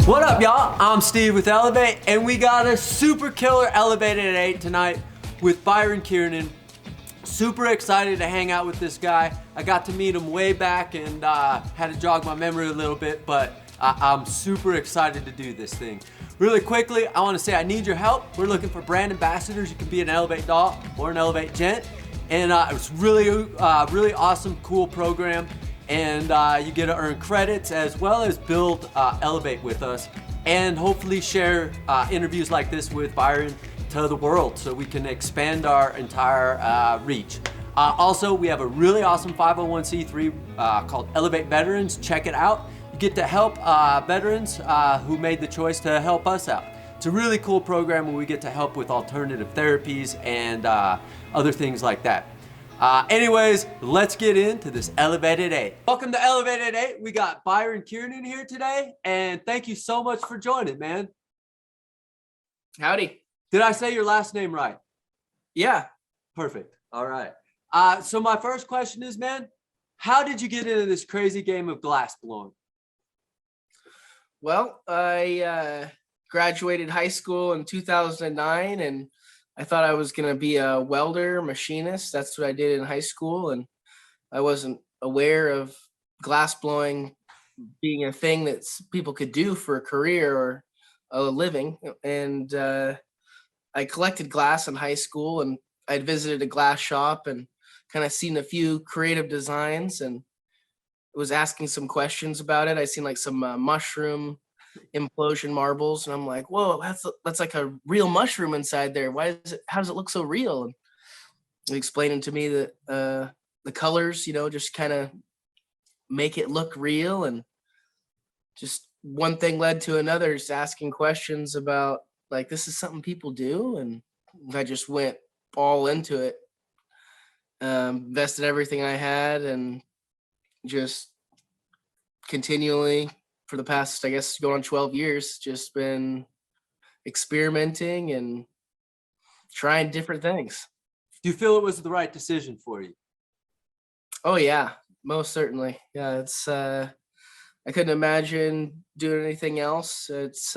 What up, y'all? I'm Steve with Elev8, and we got a super killer Elev8 tonight with Byron Keirnan. Super excited to hang out with this guy. I got to meet him way back and had to jog my memory a little bit, but I'm super excited to do this thing. Really quickly, I want to say I need your help. We're looking for brand ambassadors. You can be an Elev8 doll or an Elev8 gent. And it's really awesome, cool program. And you get to earn credits as well as build Elev8 with us, and hopefully share interviews like this with Byron to the world so we can expand our entire reach. Also, we have a really awesome 501c3 called Elev8 Veterans. Check it out. You get to help veterans who made the choice to help us out. It's a really cool program where we get to help with alternative therapies and other things like that. Anyways, let's get into this Elev8. Welcome to Elev8. We got Byron Keirnan here today, and thank you so much for joining, man. Howdy. Did I say your last name right? Yeah. Perfect. All right. So my first question is, man, how did you get into this crazy game of glass blowing? Well, I graduated high school in 2009, and I thought I was going to be a welder, machinist. That's what I did in high school, and I wasn't aware of glass blowing being a thing that people could do for a career or a living. And I collected glass in high school, and I'd visited a glass shop and kind of seen a few creative designs and was asking some questions about it. I seen like some mushroom implosion marbles, and I'm like, whoa, that's like a real mushroom inside there. How does it look so real? And they explaining to me that the colors, just kind of make it look real. And just one thing led to another, just asking questions about like, this is something people do. And I just went all into it, invested everything I had, and just continually for the past, I guess, going on 12 years, just been experimenting and trying different things. Do you feel it was the right decision for you? Oh yeah, most certainly. Yeah, it's I couldn't imagine doing anything else. It's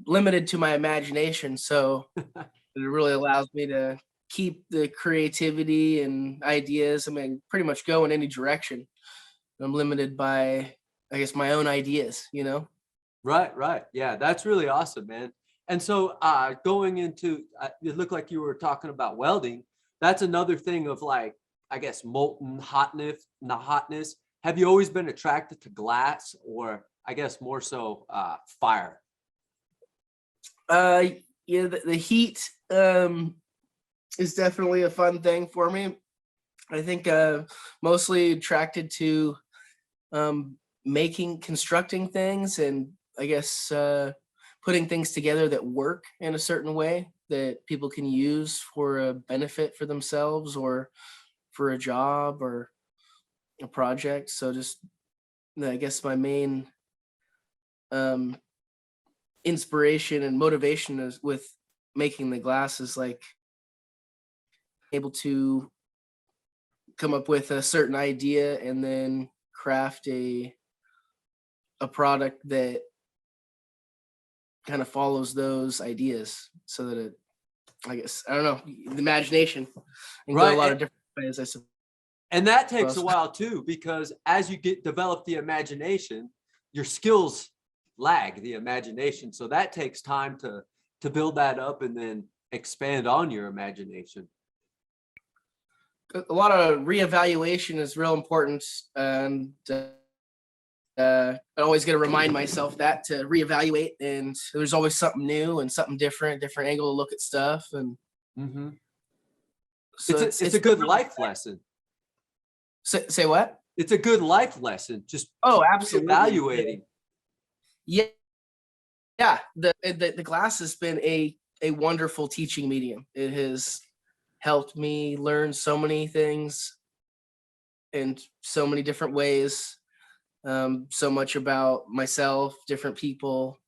limited to my imagination, so it really allows me to keep the creativity and ideas. I mean, pretty much go in any direction. I'm limited by, I guess, my own ideas, Right. Yeah, that's really awesome, man. And so going into, it looked like you were talking about welding. That's another thing of like, I guess, molten hotness. Have you always been attracted to glass, or I guess more so fire? Yeah, the heat is definitely a fun thing for me. I think mostly attracted to constructing things, and I guess putting things together that work in a certain way that people can use for a benefit for themselves or for a job or a project. So just, I guess my main inspiration and motivation is with making the glass is like able to come up with a certain idea and then craft a product that kind of follows those ideas, so that it, I guess, I don't know, the imagination and go a lot of different ways, I suppose. And that takes a while too, because as you develop the imagination, your skills lag the imagination. So that takes time to build that up and then expand on your imagination. A lot of reevaluation is real important, and I always got to remind myself that to reevaluate, and there's always something new and something different angle to look at stuff. And so it's a good life lesson. Say what? It's a good life lesson. Just absolutely evaluating. Yeah. The glass has been a wonderful teaching medium. It has helped me learn so many things in so many different ways. So much about myself, different people,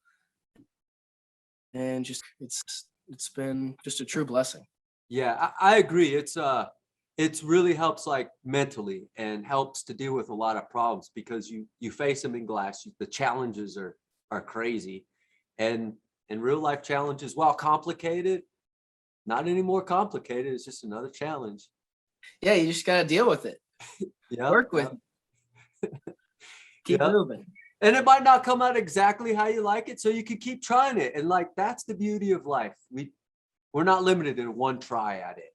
and just it's been just a true blessing. Yeah, I agree. It's it's really helps like mentally and helps to deal with a lot of problems because you face them in glass. The challenges are crazy, and real life challenges, while complicated, not any more complicated. It's just another challenge. Yeah, you just gotta deal with it. Yeah, Work with it. Keep moving. And it might not come out exactly how you like it, so you can keep trying it. And like that's the beauty of life. We're not limited in one try at it.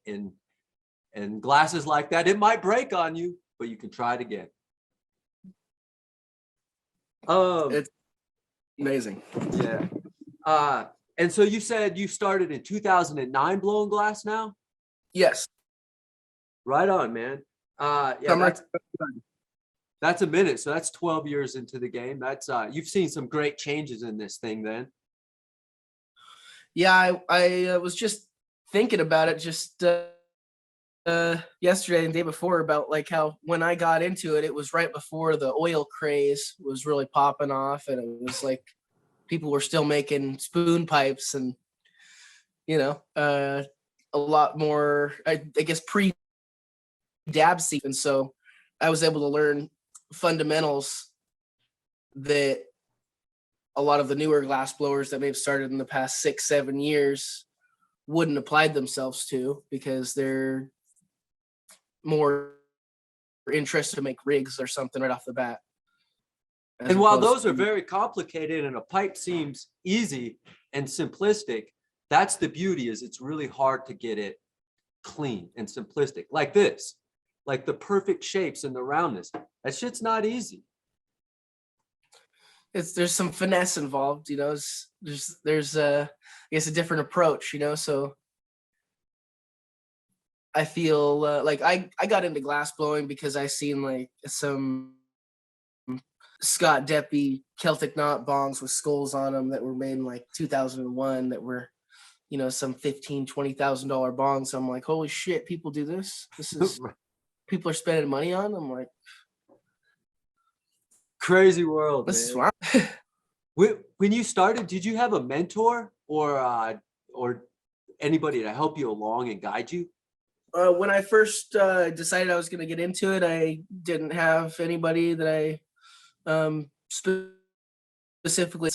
And glasses like that, it might break on you, but you can try it again. It's amazing. Yeah. And so you said you started in 2009 blowing glass now? Yes. Right on, man. Yeah, that's a minute. So that's 12 years into the game. That's you've seen some great changes in this thing then. Yeah, I was just thinking about it just yesterday and the day before about like how when I got into it, it was right before the oil craze was really popping off, and it was like people were still making spoon pipes and a lot more I guess pre dab seed, and so I was able to learn fundamentals that a lot of the newer glass blowers that they've started in the past 6-7 years wouldn't apply themselves to, because they're more interested to make rigs or something right off the bat. And while those are very complicated and a pipe seems easy and simplistic, that's the beauty, is it's really hard to get it clean and simplistic like this, like the perfect shapes and the roundness. That shit's not easy. There's some finesse involved, there's I guess a different approach, so I feel like I got into glass blowing because I seen like some Scott Deppy Celtic knot bongs with skulls on them that were made in like 2001 that were some $15,000-$20,000 bongs. So I'm like, holy shit, people do this is people are spending money on. I'm like, crazy world. This is wild. When you started, did you have a mentor or anybody to help you along and guide you? When I first decided I was going to get into it, I didn't have anybody that I specifically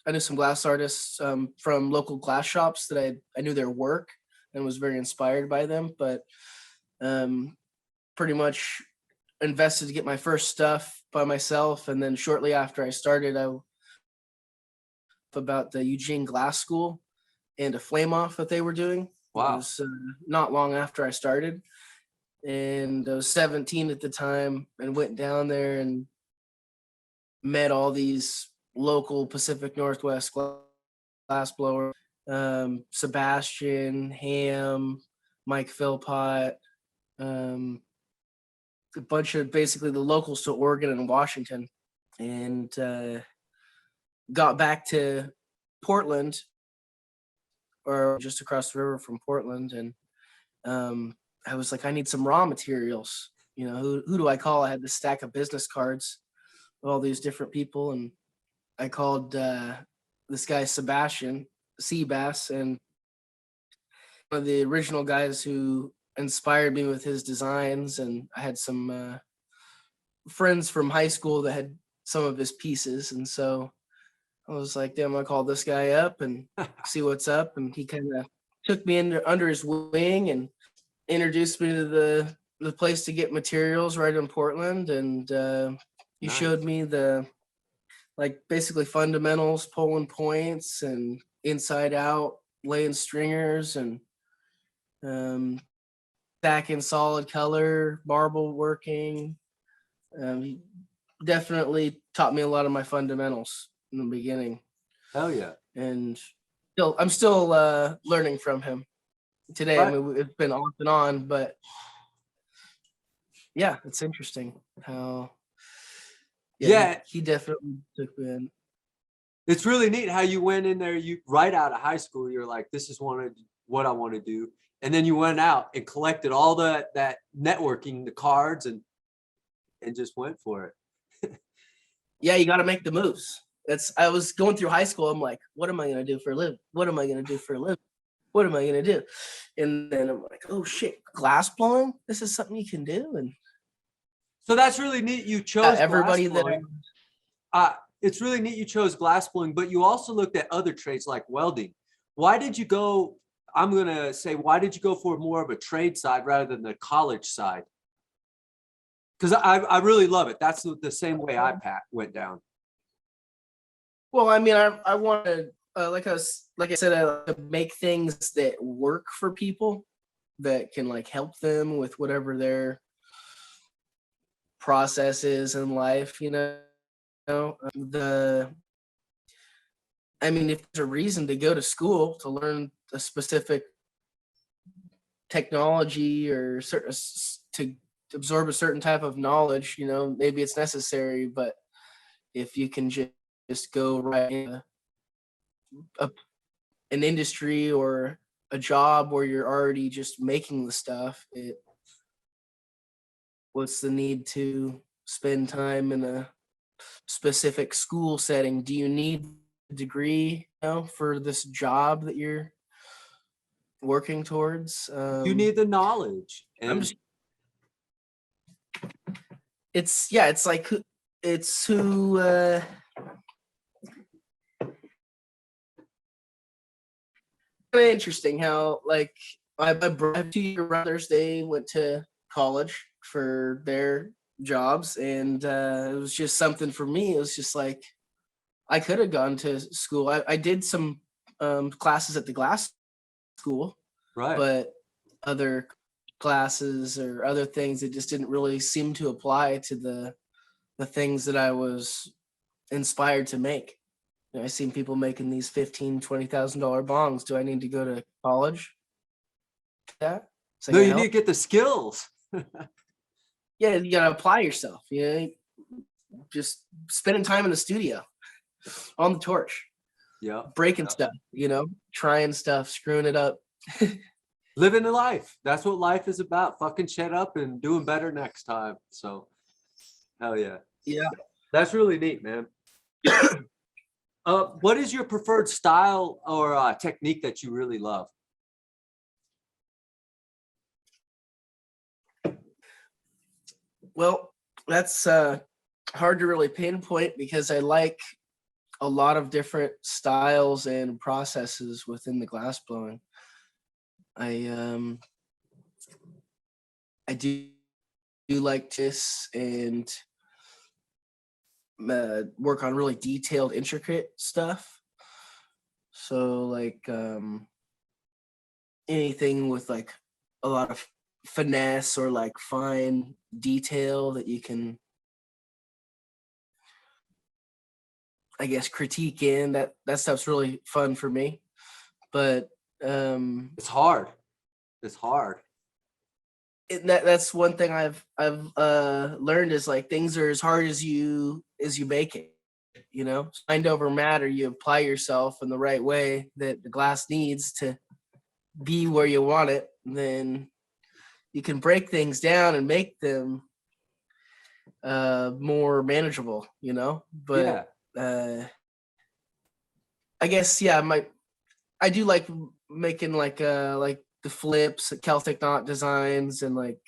I knew some glass artists from local glass shops that I knew their work and was very inspired by them, but pretty much invested to get my first stuff by myself. And then shortly after I started, about the Eugene Glass School and a flame off that they were doing. Wow. It was not long after I started, and I was 17 at the time, and went down there and met all these local Pacific Northwest glass blowers, Sebastian, Ham, Mike Philpott, a bunch of basically the locals to Oregon and Washington, and got back to Portland, or just across the river from Portland, and I was like, I need some raw materials. Who do I call? I had this stack of business cards of all these different people, and I called this guy Sebastian Seabass, and one of the original guys who inspired me with his designs. And I had some friends from high school that had some of his pieces, and so I was like, damn, I'll call this guy up and see what's up. And he kind of took me under his wing and introduced me to the place to get materials right in Portland. And he showed me the basically fundamentals, pulling points and inside out, laying stringers, and stacking solid color, marble working. He definitely taught me a lot of my fundamentals in the beginning. Hell yeah. And I'm still learning from him today. Right. I mean, it's been off and on, but yeah, it's interesting how he definitely took me in. It's really neat how you went in there, you right out of high school, you're like, this is what I want to do. And then you went out and collected all that networking, the cards, and just went for it. Yeah, you got to make the moves. I was going through high school. I'm like, what am I going to do for a living? What am I going to do for a living? what am I gonna do? And then I'm like, oh shit, glass blowing. This is something you can do. And So that's really neat. You chose glass everybody that blowing. It's really neat you chose glass blowing, but you also looked at other trades like welding. Why did you go? I'm gonna say, why did you go for more of a trade side rather than the college side? Because I really love it. That's the same way I went down. well, I mean, I wanted like I said, to make things that work for people that can like help them with whatever their process is in life. I mean, if there's a reason to go to school to learn a specific technology or to absorb a certain type of knowledge, maybe it's necessary. But if you can just go right in an industry or a job where you're already just making the stuff, what's the need to spend time in a specific school setting? Do you need a degree, for this job that you're working towards? You need the knowledge. And it's like it's who kind of interesting how like I have 2 younger brothers. They went to college for their jobs, and it was just something for me. It was just like I could have gone to school. I did some classes at the glass school, right. but other classes or other things that just didn't really seem to apply to the things that I was inspired to make. I've seen people making these $15,000-$20,000 bongs. Do I need to go to college? That? No, you need to get the skills. Yeah, you gotta apply yourself. Just spending time in the studio on the torch. Yeah, breaking stuff. Trying stuff, screwing it up. Living the life. That's what life is about. Fucking shit up and doing better next time. So, hell yeah. Yeah. That's really neat, man. What is your preferred style or technique that you really love? Well, that's hard to really pinpoint because I like a lot of different styles and processes within the glass blowing. I do like this and work on really detailed, intricate stuff. So like anything with like a lot of finesse or like fine detail that you can, I guess, critique in, that stuff's really fun for me. But it's hard. That's one thing I've learned is like things are as hard as you make it. Mind over matter. You apply yourself in the right way that the glass needs to be where you want it, then you can break things down and make them more manageable. But I guess I do like making like the flips, Celtic knot designs, and like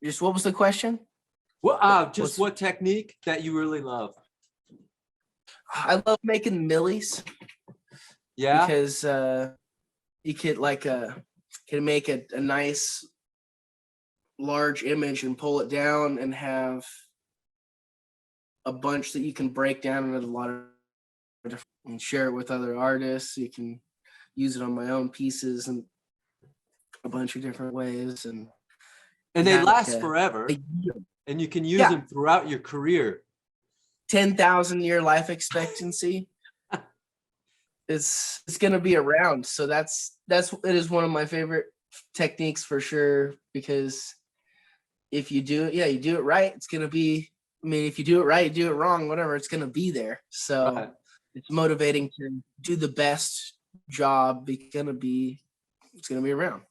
just what was the question? Well, what technique that you really love? I love making millies. Yeah, because you could can make a nice large image and pull it down and have a bunch that you can break down into a lot of different and share it with other artists. You can use it on my own pieces in a bunch of different ways, and they last forever, and you can use them throughout your career. 10,000 year life expectancy. It's gonna be around, so it is one of my favorite techniques for sure, because if you do it right, it's gonna be. I mean, if you do it right, you do it wrong, whatever, it's gonna be there. So it's motivating to do the best job. It's gonna be around.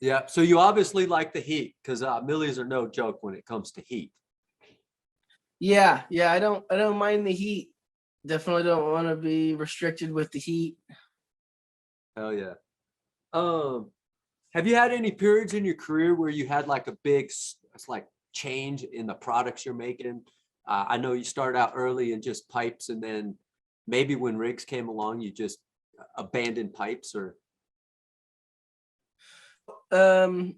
Yeah. So you obviously like the heat, because millies are no joke when it comes to heat. Yeah. I don't mind the heat. Definitely don't want to be restricted with the heat. Hell yeah. Have you had any periods in your career where you had like a big like change in the products you're making? I know you started out early in just pipes, and then maybe when rigs came along, you just abandoned pipes, or Um,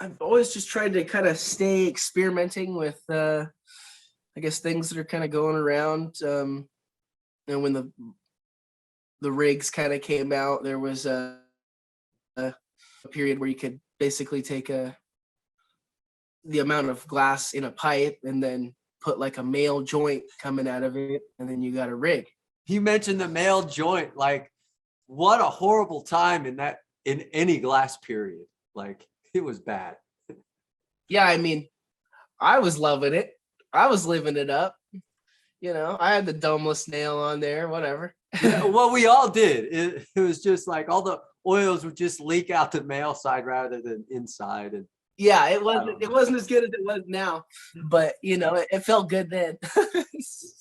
I've always just tried to kind of stay experimenting with, I guess, things that are kind of going around. And when the rigs kind of came out, there was a period where you could basically take the amount of glass in a pipe and then put like a male joint coming out of it, and then you got a rig. you mentioned the male joint. Like, what a horrible time in any glass period. Like, it was bad. Yeah, I mean, I was loving it. I was living it up. I had the dumbest nail on there, whatever. Yeah, well, we all did. It was just like all the oils would just leak out the male side rather than inside. And Yeah, it wasn't as good as it was now, but it felt good then.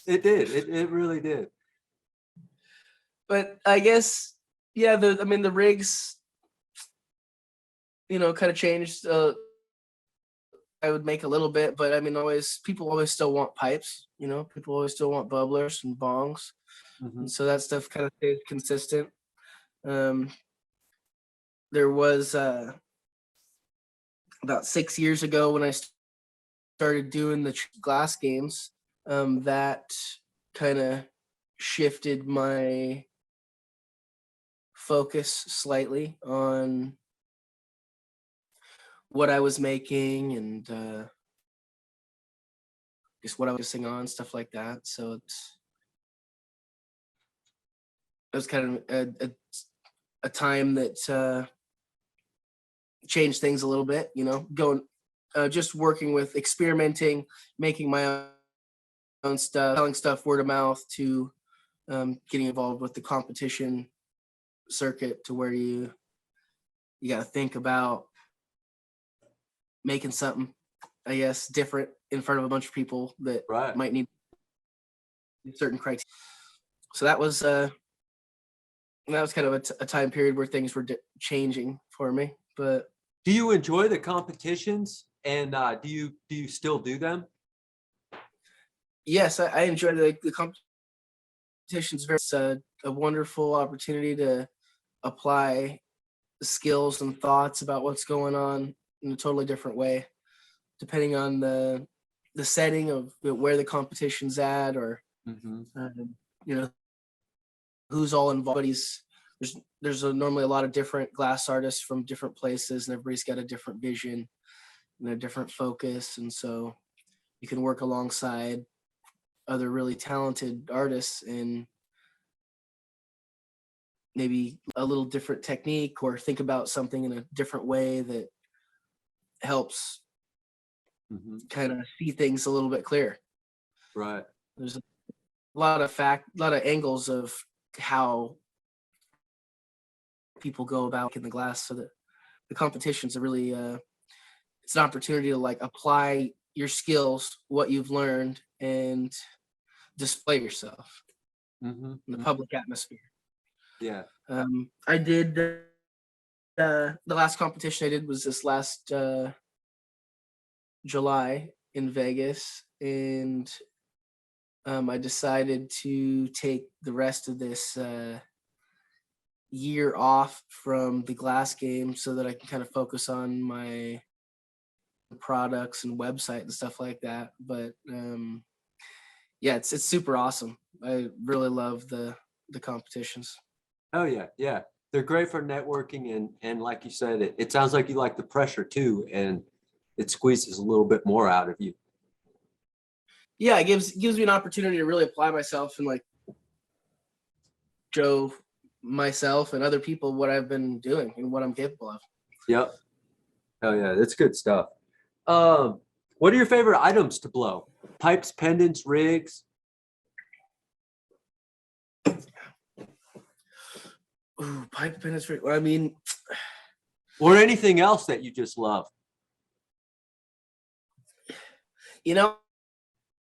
it did. It really did. But I guess, yeah, the rigs, kind of changed. I would make a little bit, but I mean, people always still want pipes. People always still want bubblers and bongs, and so that stuff kind of stayed consistent. There was about 6 years ago when I started doing the glass games, that kind of shifted my focus slightly on what I was making and just what I was focusing on, stuff like that. So it was kind of a time that changed things a little bit, going just working with experimenting, making my own stuff, selling stuff word of mouth, to getting involved with the competition circuit, to where you got to think about making something, I guess, different in front of a bunch of people that Right. might need certain criteria. So that was kind of a time period where things were changing for me. But Do you enjoy the competitions, and do you still do them? yes, I enjoy the competitions. It's a wonderful opportunity to apply skills and thoughts about what's going on in a totally different way, depending on the setting of where the competition's at, or you know who's all involved. There's normally a lot of different glass artists from different places, and everybody's got a different vision and a different focus, and so you can work alongside other really talented artists and maybe a little different technique, or think about something in a different way that helps kind of see things a little bit clearer. Right. There's a lot of angles of how people go about in the glass, so that the competitions are really it's an opportunity to like apply your skills, what you've learned, and display yourself in the public atmosphere. Yeah. I did the last competition I did was this last July in Vegas, and I decided to take the rest of this year off from the glass game so that I can kind of focus on my products and website and stuff like that. But yeah, it's super awesome. I really love the competitions. Oh yeah, yeah. They're great for networking, and like you said, it sounds like you like the pressure too, and it squeezes a little bit more out of you. Yeah, it gives me an opportunity to really apply myself and like show myself and other people what I've been doing and what I'm capable of. Yep. Oh yeah, that's good stuff. What are your favorite items to blow? Pipes, pendants, rigs? Ooh, pipe pendants. I mean, or anything else that you just love?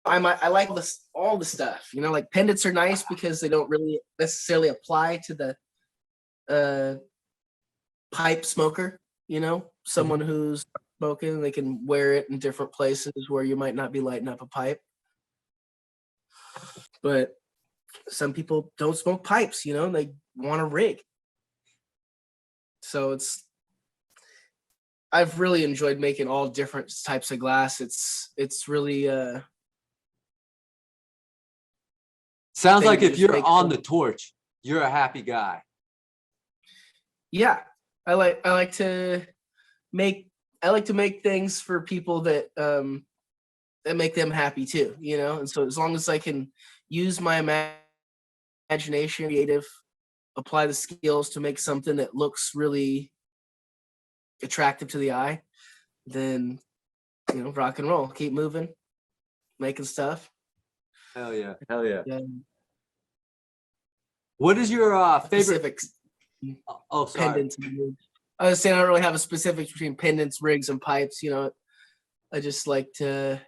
I like all the stuff, you know, like pendants are nice because they don't really necessarily apply to the pipe smoker, you know, someone who's smoking, they can wear it in different places where you might not be lighting up a pipe. But some people don't smoke pipes, you know, and they want a rig. So I've really enjoyed making all different types of glass. It's really Sounds like if just you're make on fun. the torch, you're a happy guy. Yeah, I like to make things for people that make them happy too, you know. And so as long as I can use my imagination, creative, apply the skills to make something that looks really attractive to the eye, then you know, rock and roll, keep moving, making stuff. Hell yeah. Hell yeah. Yeah, What is your favorite? specific Oh, sorry. pendants. I was saying I don't really have a specifics between pendants, rigs, and pipes. You know, I just like to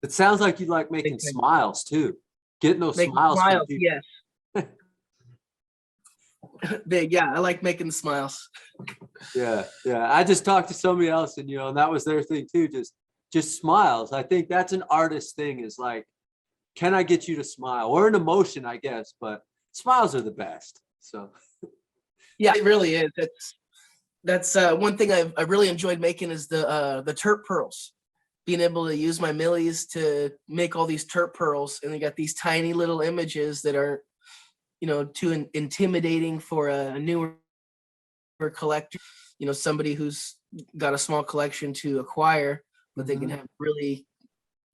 It sounds like you like making smiles too. Getting those make smiles from smiles. people. Yes. Big, yeah, I like making smiles. Yeah, yeah. I just talked to somebody else, and you know, and that was their thing too. Just smiles. I think that's an artist thing. Is like, can I get you to smile or an emotion? I guess, but smiles are the best. So Yeah, it really is. That's one thing I really enjoyed making is the terp pearls. Being able to use my millies to make all these terp pearls, and they got these tiny little images that are, you know, too intimidating for a newer collector. You know, somebody who's got a small collection to acquire, but they can have really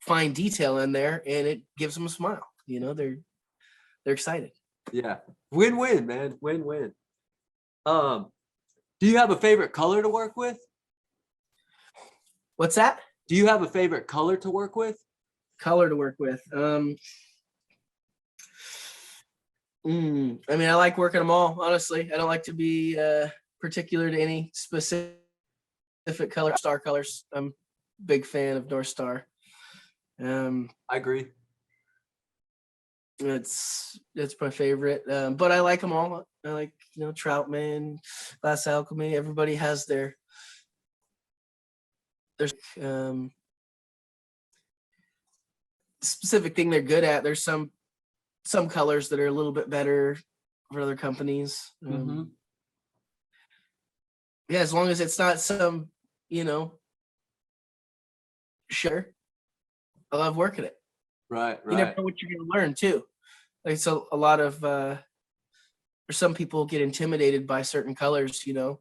fine detail in there, and it gives them a smile. You know, they're excited. yeah, win-win, man, win-win. Do you have a favorite color to work with? What's that? Do you have a favorite color to work with? Color to work with. I mean, I like working them all. Honestly, I don't like to be particular to any specific color. Star colors. I'm a big fan of North Star. I agree. It's my favorite, but I like them all. I like, you know, Troutman, Glass Alchemy. Everybody has their specific thing they're good at. There's some colors that are a little bit better for other companies. Yeah, as long as it's not some, you know, sure. I love working it. Right, You never right. know what you're going to learn too. Like, so a lot of or some people get intimidated by certain colors, you know.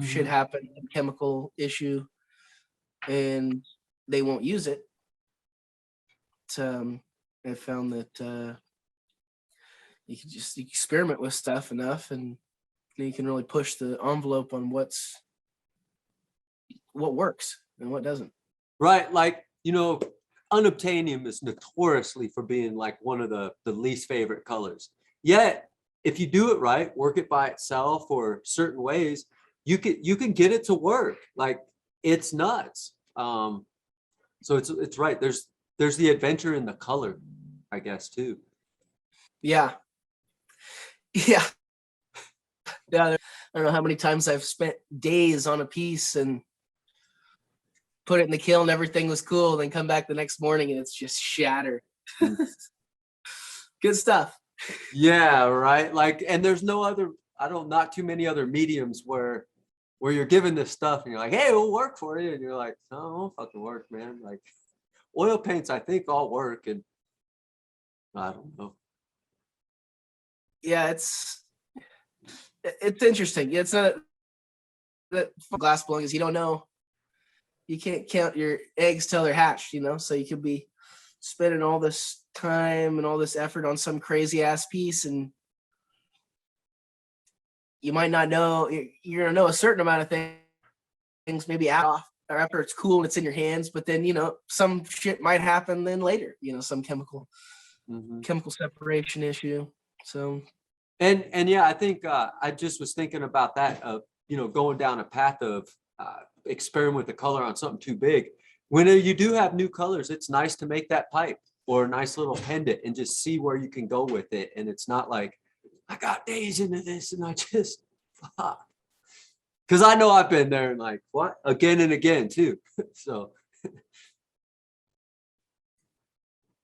Shit happen, a chemical issue, and they won't use it. I found that you can just experiment with stuff enough, and you can really push the envelope on what works and what doesn't. Right, like, you know, unobtainium is notoriously for being like one of the least favorite colors. Yet, if you do it right, work it by itself or certain ways, you can get it to work. Like, it's nuts. So it's right. There's the adventure in the color, I guess, too. Yeah. Yeah. Yeah. I don't know how many times I've spent days on a piece and put it in the kiln, everything was cool, then come back the next morning and it's just shattered. Good stuff. Yeah, right. Like, and there's not too many other mediums where you're given this stuff and you're like, hey, it'll work for you. And you're like, no, it won't fucking work, man. Like, oil paints, I think, all work. And I don't know. Yeah, it's interesting. It's not that glass blowing is you don't know. You can't count your eggs till they're hatched, you know? So you could be spending all this time and all this effort on some crazy ass piece, and you might not know. You're gonna know a certain amount of things maybe after it's cool and it's in your hands, but then, you know, some shit might happen then later, you know, some chemical separation issue. So And yeah, I think I just was thinking about that of, you know, going down a path of experiment with the color on something too big. when you do have new colors, it's nice to make that pipe or a nice little pendant and just see where you can go with it. And it's not like, I got days into this and I just, fuck. Because I know I've been there and like, what? Again and again, too. So,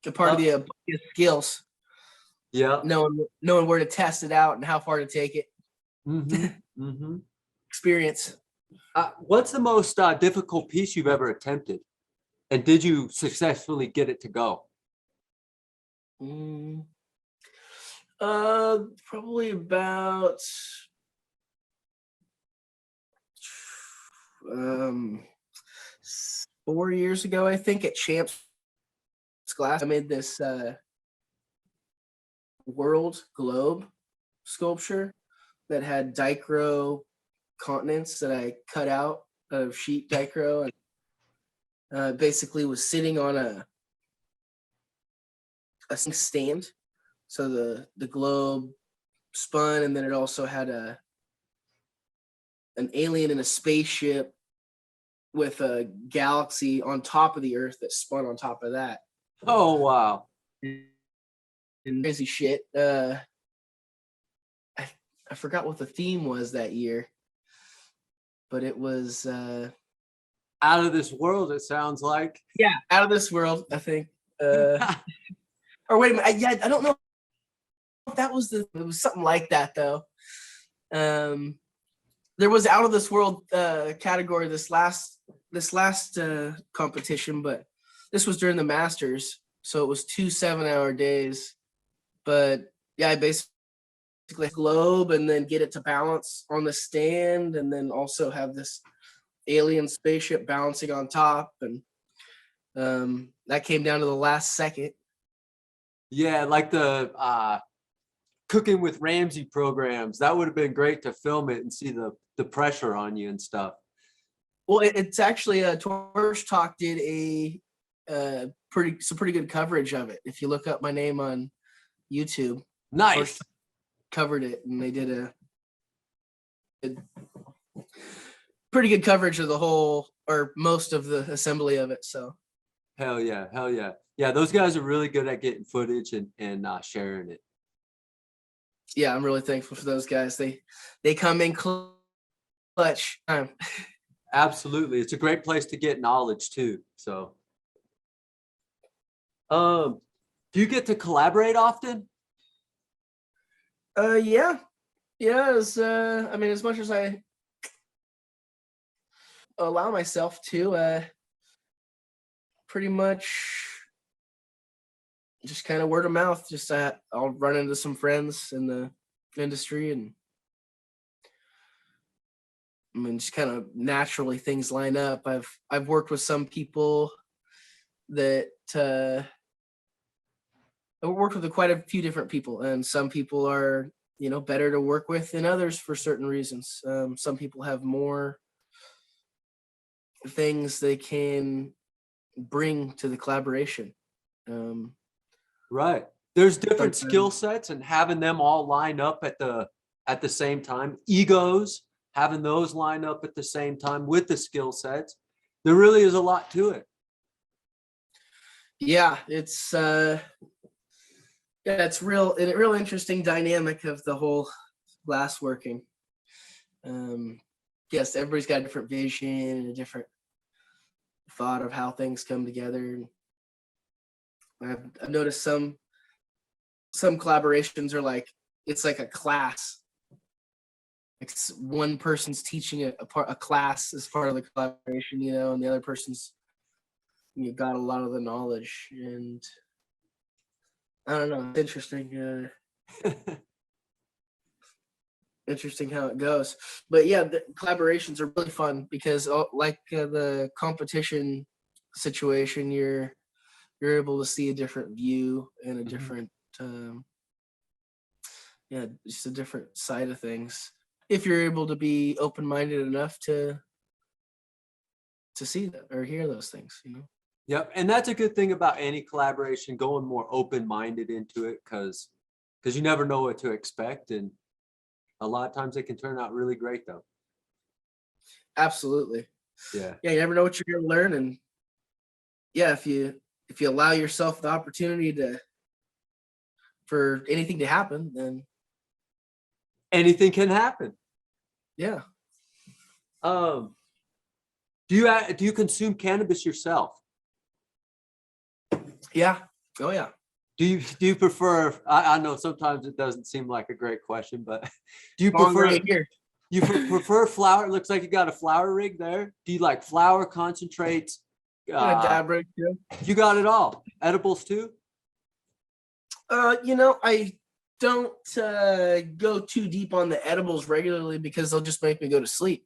A part of the skills, yeah. knowing where to test it out and how far to take it. Experience. What's the most difficult piece you've ever attempted? And did you successfully get it to go? Probably about 4 years ago, I think, at Champs Glass. I made this world globe sculpture that had dichro continents that I cut out of sheet dichro, and basically was sitting on a stand. So the globe spun, and then it also had an alien in a spaceship with a galaxy on top of the Earth that spun on top of that. Oh, wow. And crazy shit. I forgot what the theme was that year, but it was out of this world, it sounds like. Yeah, out of this world, I think. Or wait a minute, I don't know if that was it was something like that though. There was out of this world category this last competition, but this was during the Masters, so it was 2 7-hour days. But yeah, I basically globe and then get it to balance on the stand, and then also have this alien spaceship bouncing on top, and that came down to the last second. Yeah, like the Cooking with Ramsay programs. That would have been great to film it and see the pressure on you and stuff. Well, it's actually Torch Talk did some pretty good coverage of it. If you look up my name on YouTube, nice, covered it, and they did a pretty good coverage of the whole or most of the assembly of it. So hell yeah, yeah. Those guys are really good at getting footage and sharing it. Yeah, I'm really thankful for those guys. They come in clutch. Absolutely, it's a great place to get knowledge too. So, do you get to collaborate often? Yeah. I mean, as much as I allow myself to, pretty much just kind of word of mouth. Just I'll run into some friends in the industry, and I mean, just kind of naturally things line up. I've worked with some people that I've worked with quite a few different people, and some people are better to work with than others for certain reasons. Some people have more things they can bring to the collaboration. Right. There's different skill sets, and having them all line up at the same time. Egos, having those line up at the same time with the skill sets. There really is a lot to it. Yeah, it's real interesting dynamic of the whole glassworking. Yes, everybody's got a different vision and a different thought of how things come together. I've noticed some collaborations are like, it's like a class. Like one person's teaching a class as part of the collaboration, and the other person's got a lot of the knowledge, and I don't know. It's interesting. Interesting how it goes. But yeah, the collaborations are really fun because, like the competition situation, you're able to see a different view and a different, just a different side of things. If you're able to be open-minded enough to see that or hear those things, Yep, and that's a good thing about any collaboration, going more open-minded into it, because you never know what to expect, and a lot of times they can turn out really great, though. Absolutely. Yeah. Yeah, you never know what you're going to learn, and yeah, if you allow yourself the opportunity for anything to happen, then Anything can happen. yeah. Do you consume cannabis yourself? Yeah. Oh yeah. Do you prefer? I know sometimes it doesn't seem like a great question, but do you Long prefer? right here. You prefer flower? It looks like you got a flower rig there. Do you like flower concentrates? And a dab rig too. You got it all. Edibles too? I don't go too deep on the edibles regularly because they'll just make me go to sleep.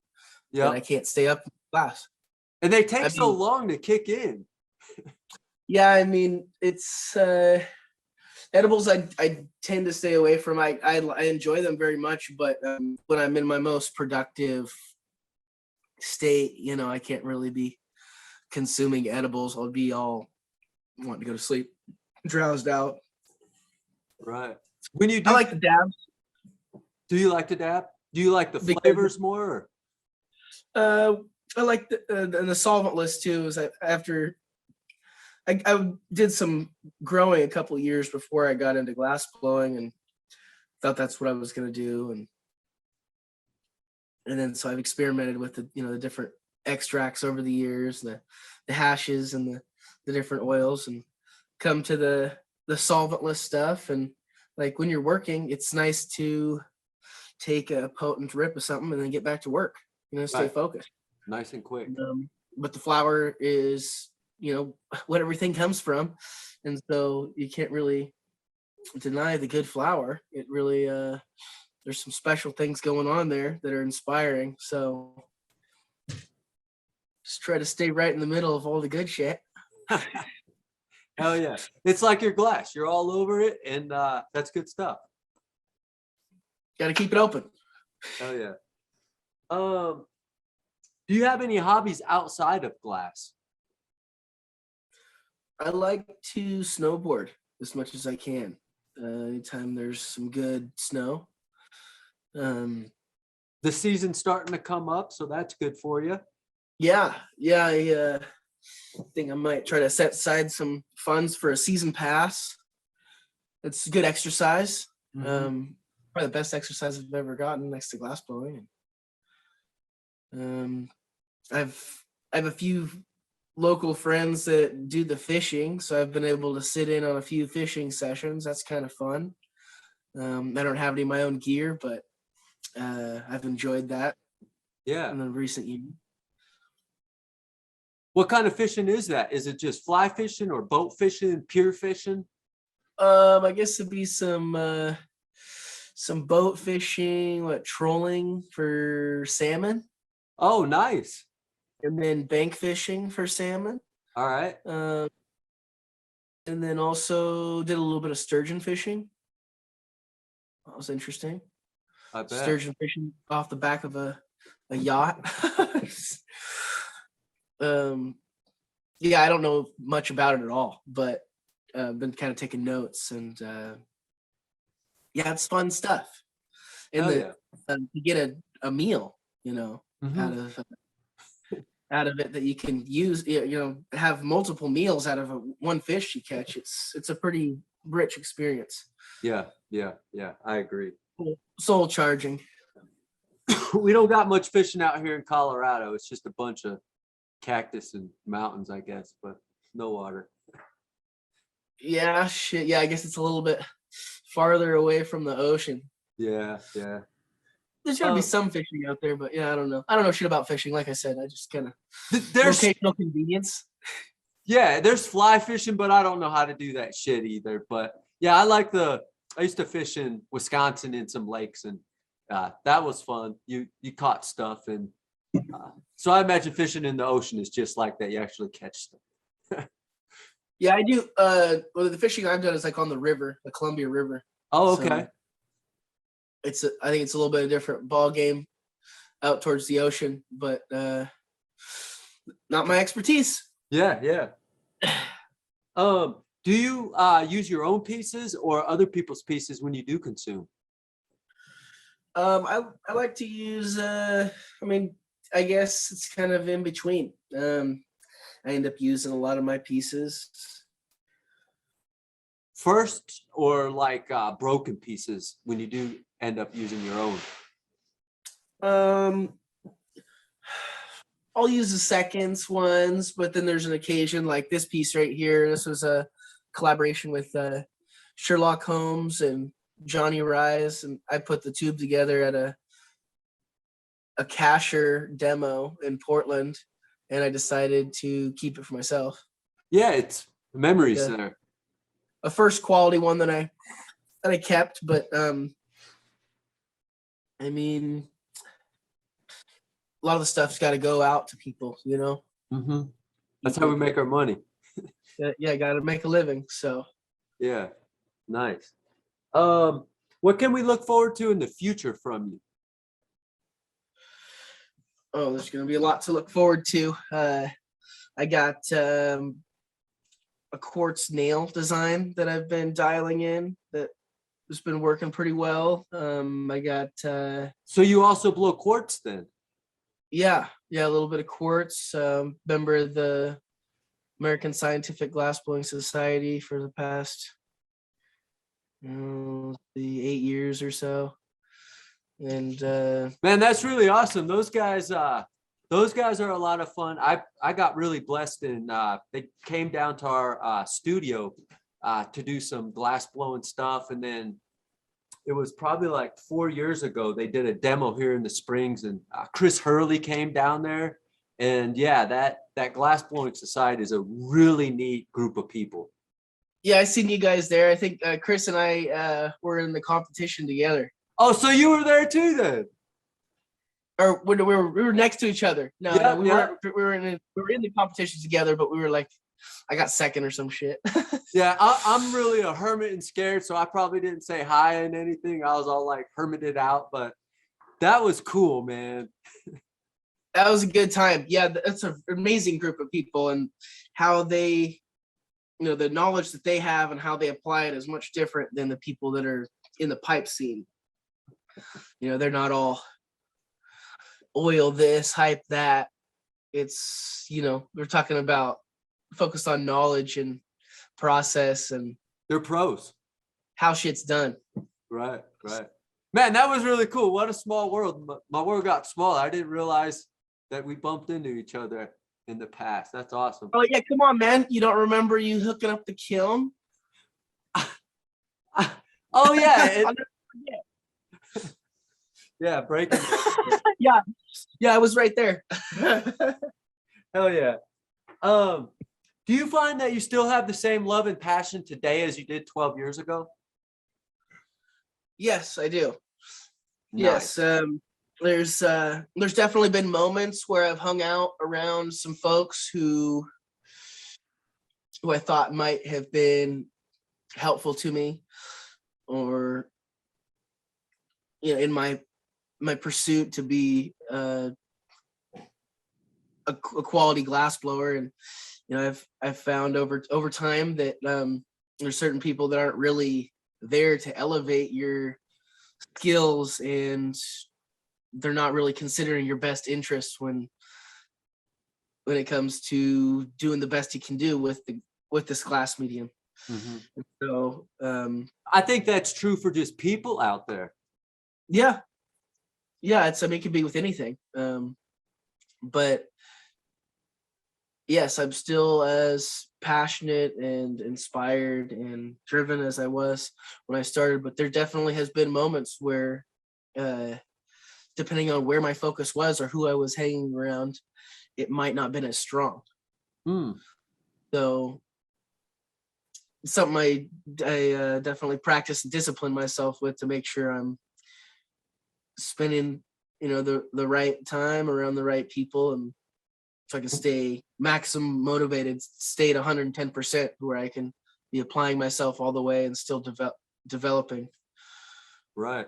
Yeah. And I can't stay up in class. And they take so long to kick in. Yeah, I mean, it's edibles I tend to stay away from. I enjoy them very much, but when I'm in my most productive state, I can't really be consuming edibles. I'll be all wanting to go to sleep, drowsed out. Right. When you I like the dabs. Do you like to dab? Do you like the flavors more? I like the solventless too. Is after I did some growing a couple of years before I got into glass blowing, and thought that's what I was going to do, and then so I've experimented with the different extracts over the years, the hashes and the different oils, and come to the solventless stuff. And like when you're working, it's nice to take a potent rip of something and then get back to work. Stay focused. Nice and quick. But the flower is what everything comes from, and so you can't really deny the good flower. It really there's some special things going on there that are inspiring, so just try to stay right in the middle of all the good shit. Hell yeah, it's like your glass, you're all over it, and that's good stuff. Got to keep it open. Hell yeah. Do you have any hobbies outside of glass? I like to snowboard as much as I can. Anytime there's some good snow. The season's starting to come up, so that's good for you. Yeah. I think I might try to set aside some funds for a season pass. It's good exercise. Mm-hmm. Probably the best exercise I've ever gotten next to glass blowing. I have a few local friends that do the fishing, so I've been able to sit in on a few fishing sessions. That's kind of fun. I don't have any of my own gear, but I've enjoyed that. Yeah. In the recent years. What kind of fishing is that? Is it just fly fishing or boat fishing, pure fishing? I guess it'd be some boat fishing, trolling for salmon. Oh, nice. And then bank fishing for salmon. All right. And then also did a little bit of sturgeon fishing. That was interesting. I bet. Sturgeon fishing off the back of a yacht. Yeah, I don't know much about it at all, but I've been kind of taking notes, and yeah, it's fun stuff. And you get a meal, mm-hmm. out of it that you can use, have multiple meals out of one fish you catch. It's a pretty rich experience. Yeah, I agree. Soul charging. We don't got much fishing out here in Colorado. It's just a bunch of cactus and mountains, I guess, but no water. Yeah, shit. Yeah, I guess it's a little bit farther away from the ocean. Yeah. There's gotta be some fishing out there, but yeah, I don't know. I don't know shit about fishing. Like I said, I just kind of locational convenience. Yeah, there's fly fishing, but I don't know how to do that shit either. But yeah, I used to fish in Wisconsin in some lakes, and that was fun. You caught stuff, and so I imagine fishing in the ocean is just like that. You actually catch stuff. Yeah, I do. Well, the fishing I've done is on the river, the Columbia River. Oh, okay. So I think it's a little bit of a different ball game out towards the ocean, but not my expertise. Yeah. Do you use your own pieces or other people's pieces when you do consume? I like to use. I guess it's kind of in between. I end up using a lot of my pieces. First, or like broken pieces when you do end up using your own? I'll use the seconds ones, but then there's an occasion like this piece right here. This was a collaboration with Sherlock Holmes and Johnny Rise, and I put the tube together at a casher demo in Portland, and I decided to keep it for myself. Yeah, it's memories there. A first quality one that I kept, but I mean, a lot of the stuff's got to go out to people, you know. Mm-hmm. That's how we make our money. Yeah, got to make a living. So. Yeah, nice. What can we look forward to in the future from you? Oh, there's going to be a lot to look forward to. I got a quartz nail design that I've been dialing in that has been working pretty well. I got. So you also blow quartz then? Yeah, a little bit of quartz. Member of the American Scientific Glassblowing Society for the past the 8 years or so. And man, that's really awesome. Those guys are a lot of fun. I got really blessed, and they came down to our studio to do some glass blowing stuff, and then it was probably like 4 years ago they did a demo here in the Springs, and Chris Hurley came down there, and yeah, that glass blowing society is a really neat group of people. Yeah, I seen you guys there. I think Chris and I were in the competition together. Oh, so you were there too then? Or we were next to each other. No, we were in the competition together, but we were like, I got second or some shit. Yeah, I'm really a hermit and scared, so I probably didn't say hi and anything. I was all like hermited out, but that was cool, man. That was a good time. Yeah, that's an amazing group of people, and how they, you know, the knowledge that they have and how they apply it is much different than the people that are in the pipe scene. You know, they're not all oil this, hype that. It's, you know, we're talking about focused on knowledge and process, and they're pros. How shit's done. Right. Man, that was really cool. What a small world. My world got smaller. I didn't realize that we bumped into each other in the past. That's awesome. Oh yeah, come on, man. You don't remember you hooking up the kiln? Oh yeah. Yeah, breaking. Yeah, I was right there. Hell yeah. Do you find that you still have the same love and passion today as you did 12 years ago? Yes, I do. Nice. Yes. There's definitely been moments where I've hung out around some folks who I thought might have been helpful to me, or, you know, in my pursuit to be a quality glass blower. And, you know, I've found over time that there's certain people that aren't really there to elevate your skills, and they're not really considering your best interests when it comes to doing the best you can do with this glass medium. Mm-hmm. So I think that's true for just people out there. Yeah, it's, I mean, it could be with anything. But yes, I'm still as passionate and inspired and driven as I was when I started, but there definitely has been moments where, depending on where my focus was or who I was hanging around, it might not have been as strong. So something I definitely practice and discipline myself with to make sure I'm spending, you know, the right time around the right people, and so I can stay maximum motivated, stay at 110%, where I can be applying myself all the way and still developing. Right.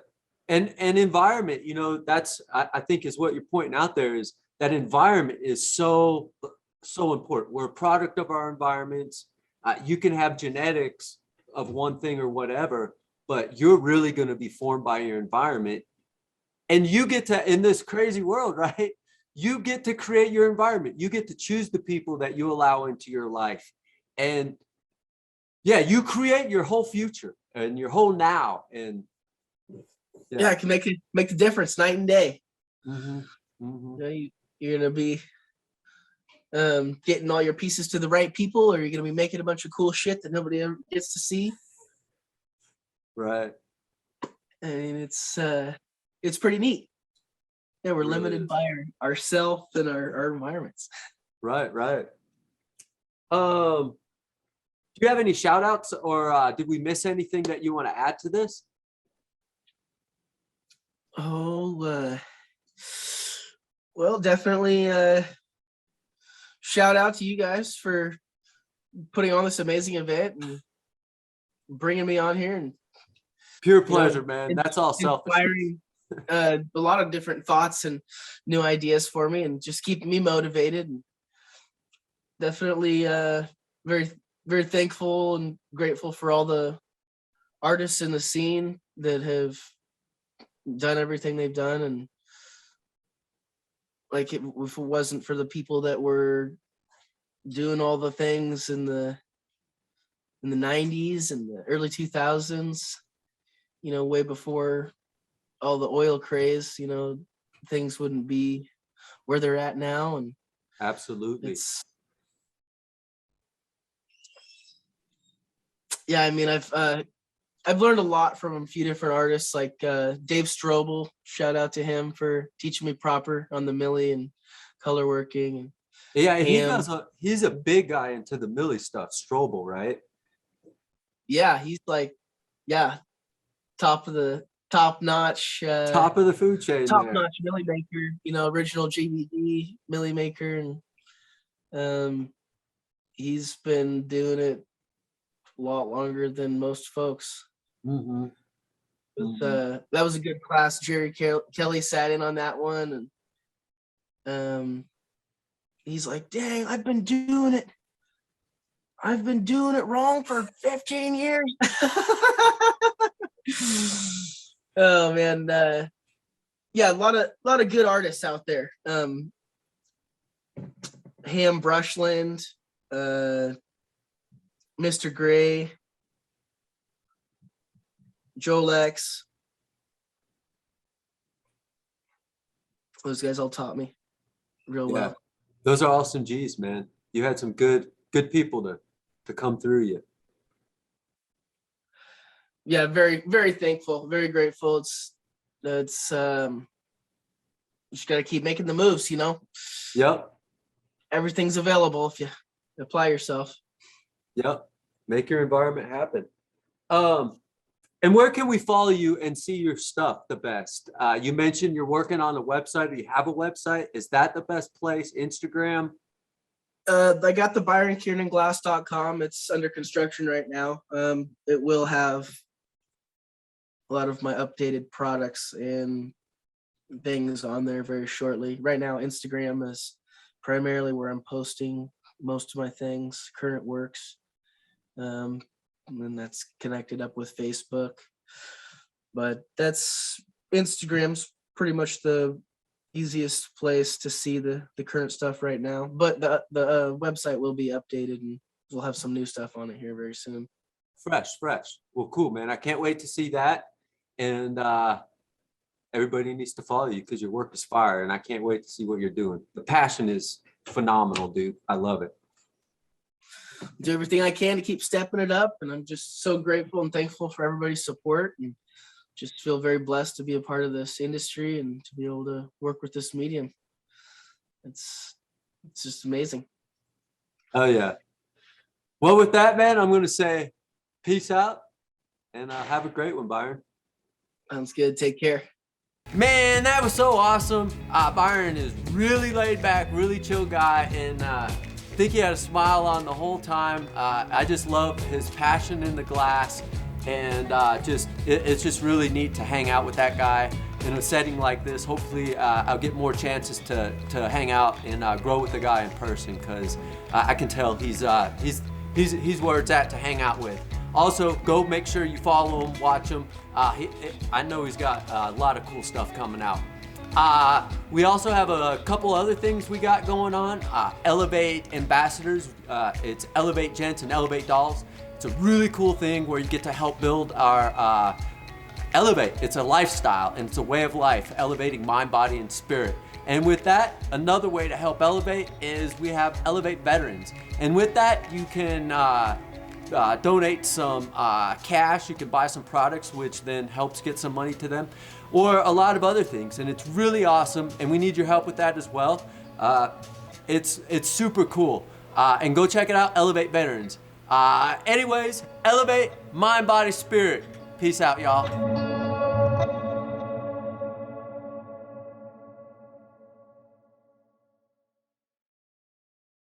And environment, you know, that's, I think is what you're pointing out there, is that environment is so important. We're a product of our environments. You can have genetics of one thing or whatever, but you're really going to be formed by your environment. And you get to, in this crazy world, right? you get to create your environment. You get to choose the people that you allow into your life. And yeah, you create your whole future and your whole now. And yeah, it can make the difference night and day. Mm-hmm. Mm-hmm. You know, you're gonna be getting all your pieces to the right people, or you're gonna be making a bunch of cool shit that nobody ever gets to see. Right. I mean, it's pretty neat. Yeah, we're It really limited is. by ourself and our environments. Right. Do you have any shout outs, or did we miss anything that you want to add to this? Oh, well, definitely shout out to you guys for putting on this amazing event and bringing me on here, and Pure pleasure, man. That's all selfish. Inspiring a lot of different thoughts and new ideas for me, and just keeping me motivated. And definitely very, very thankful and grateful for all the artists in the scene that have done everything they've done. And like, if it wasn't for the people that were doing all the things in the 90s and the early 2000s, you know, way before all the oil craze, you know, things wouldn't be where they're at now. And Absolutely. Yeah, I mean, I've learned a lot from a few different artists, like Dave Strobel. Shout out to him for teaching me proper on the Millie and color working. Yeah, he's a big guy into the Millie stuff, Strobel, right? Yeah, he's like, yeah, top notch top of the food chain, top notch Millie maker, you know, original GBD Millie maker. And he's been doing it a lot longer than most folks. Mm-hmm. That was a good class. Jerry Kelly sat in on that one, and he's like, dang, I've been doing it wrong for 15 years. Oh man, yeah, a lot of good artists out there. Ham Brushland, Mr. Gray, Jolex. Those guys all taught me real well. Those are awesome G's, man. You had some good people to come through you. Yeah, very, very thankful, very grateful. It's you just got to keep making the moves, you know? Yep. Everything's available if you apply yourself. Yep. Make your environment happen. And where can we follow you and see your stuff the best? You mentioned you're working on a website, or you have a website. Is that the best place? Instagram? I got the ByronKeirnanGlass.com. It's under construction right now. It will have a lot of my updated products and things on there very shortly. Right now, Instagram is primarily where I'm posting most of my things, current works. And that's connected up with Facebook. But Instagram's pretty much the easiest place to see the current stuff right now. But the website will be updated, and we'll have some new stuff on it here very soon. Fresh. Well, cool, man. I can't wait to see that. And everybody needs to follow you because your work is fire, and I can't wait to see what you're doing. The passion is phenomenal, dude. I love it. Do everything I can to keep stepping it up, and I'm just so grateful and thankful for everybody's support, and just feel very blessed to be a part of this industry and to be able to work with this medium. It's just amazing. Oh yeah. Well, with that, man, I'm going to say peace out, and have a great one, Byron. Sounds good. Take care. Man, that was so awesome. Byron is really laid back, really chill guy, and I think he had a smile on the whole time. I just love his passion in the glass, and it's just really neat to hang out with that guy in a setting like this. Hopefully, I'll get more chances to hang out and grow with the guy in person, because I can tell he's where it's at to hang out with. Also, go make sure you follow him, watch him. I know he's got a lot of cool stuff coming out. We also have a couple other things we got going on. Elev8 ambassadors. It's Elev8 gents and Elev8 dolls. It's a really cool thing where you get to help build our Elev8. It's a lifestyle and it's a way of life, elevating mind, body, and spirit. And with that, another way to help elevate is we have Elev8 veterans. And with that, you can donate some cash. You can buy some products, which then helps get some money to them, or a lot of other things. And it's really awesome, and we need your help with that as well. It's super cool. And go check it out, Elev8 veterans. Anyways, elevate mind, body, spirit. Peace out, y'all.